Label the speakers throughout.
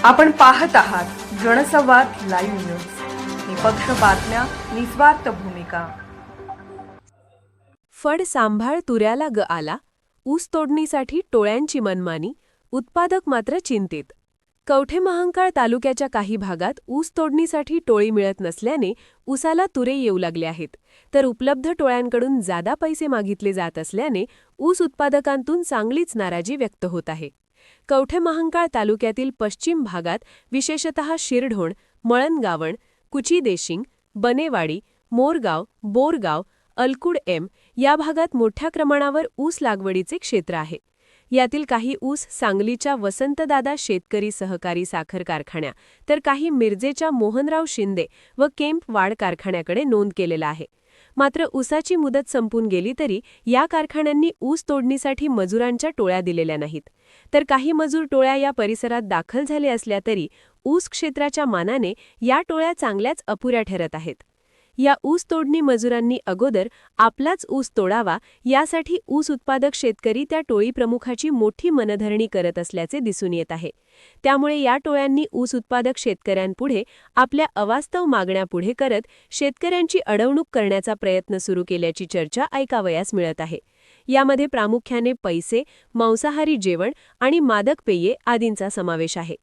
Speaker 1: आपण पाहत आहात जनसंवाद लाईव्ह न्यूज, निपक्ष बातम्या, निस्वार्थ भूमिका.
Speaker 2: फड सांभाळ तुऱ्याला ग आला, ऊस तोडणीसाठी टोळ्यांची मनमानी, उत्पादक मात्र चिंतेत. कवठेमहांकाळ तालुक्याच्या काही भागात ऊस तोडणीसाठी टोळी मिळत नसल्याने ऊसाला तुरे येऊ लागले आहेत, तर उपलब्ध टोळ्यांकडून जादा पैसे मागितले जात असल्याने ऊस उत्पादकांतून चांगलीच नाराजी व्यक्त होत आहे. कवठेमहांकाळ तालुक्यातील पश्चिम भागात विशेषतः शिरढोण, मळणगावण, कुचीदेशिंग, बनेवाडी, मोरगाव, बोरगाव, अलकुड एम या भागात मोठ्या प्रमाणावर ऊस लागवडीचे क्षेत्र आहे. यातील काही ऊस सांगलीच्या वसंतदादा शेतकरी सहकारी साखर कारखान्या तर काही मिरजेच्या मोहनराव शिंदे व केम्प वाड कारखान्याकडे नोंद केलेला आहे. मात्र ऊसाची मुदत संपून गेली तरी या कारखान्यांनी ऊस तोडणीसाठी मजुरांच्या टोळ्या दिलेल्या नाहीत, तर काही मजूर टोळ्या या परिसरात दाखल झाले असल्या तरी ऊस क्षेत्राच्या मानाने या टोळ्या चांगल्याच अपुऱ्या ठरत आहेत. या ऊस तोडणी मजुरांनी अगोदर आपलाच ऊस तोडावा यासाठी ऊस उत्पादक शेतकरी त्या टोळी प्रमुखाची मोठी मनधरणी करत असल्याचे दिसून येत आहे. त्यामुळे या टोळ्यांनी ऊस उत्पादक शेतकऱ्यांपुढे आपल्या अवास्तव मागण्या पुढे करत शेतकऱ्यांची अडवणूक करण्याचा प्रयत्न सुरू केल्याची चर्चा ऐकावयास मिळत आहे. यामध्ये प्रामुख्याने पैसे, मांसाहारी जेवण आणि मादक पेये आदींचा समावेश आहे.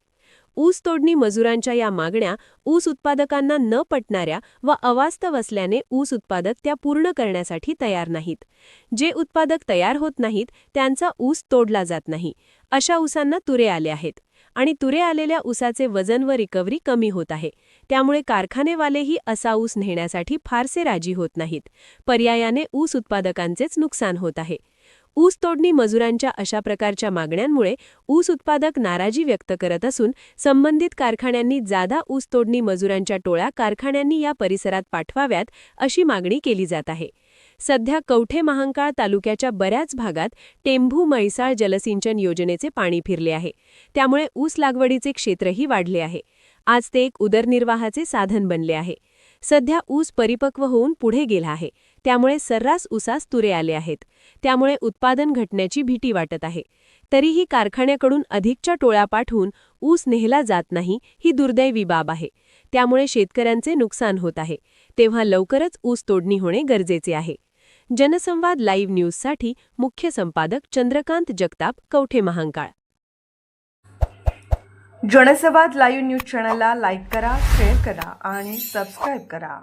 Speaker 2: ऊस तोडणी मजुरांच्या या मागण्या ऊस उत्पादकांना न पटणाऱ्या व अवास्तव असल्याने ऊस उत्पादक त्या पूर्ण करण्यासाठी तयार नाहीत. जे उत्पादक तयार होत नाहीत त्यांचा ऊस तोडला जात नाही. अशा ऊसांना तुरे आले आहेत आणि तुरे आलेल्या ऊसाचे वजन व रिकव्हरी कमी होत आहे. त्यामुळे कारखानेवालेही असा ऊस नेण्यासाठी फारसे राजी होत नाहीत. पर्यायाने ऊस उत्पादकांचेच नुकसान होत आहे. ऊस तोडणी मजुरांच्या अशा प्रकारच्या मागण्यांमुळे ऊस उत्पादक नाराजी व्यक्त करत असून संबंधित कारखान्यांनी जादा ऊस तोडणी मजुरांच्या टोळ्या कारखान्यांनी या परिसरात पाठवाव्यात अशी मागणी केली जात आहे. सध्या कवठेमहांकाळ तालुक्याच्या बऱ्याच भागात टेंभू म्हैसाळ जलसिंचन योजनेचे पाणी फिरले आहे. त्यामुळे ऊस लागवडीचे क्षेत्रही वाढले आहे. आज ते एक उदरनिर्वाहाचे साधन बनले आहे. सध्या ऊस परिपक्व होऊन पुढे गेला आहे. त्यामुळे सर्रास ऊसास तुरे आले आहेत. त्यामुळे उत्पादन घटण्याची भीती वाटत आहे. तरीही कारखान्याकडून अधिकच्या टोळ्या पाठवून ऊस नेला जात नाही ही दुर्दैवी बाब आहे. त्यामुळे शेतकऱ्यांचे नुकसान होत आहे. तेव्हा लवकरच ऊस तोडणी होणे गरजेचे आहे. जनसंवाद लाईव्ह न्यूजसाठी मुख्य संपादक चंद्रकांत जगताप, कवठेमहांकाळ.
Speaker 1: जनसंवाद लाईव्ह न्यूज चॅनलला लाईक करा, शेअर करा आणि सबस्क्राईब करा.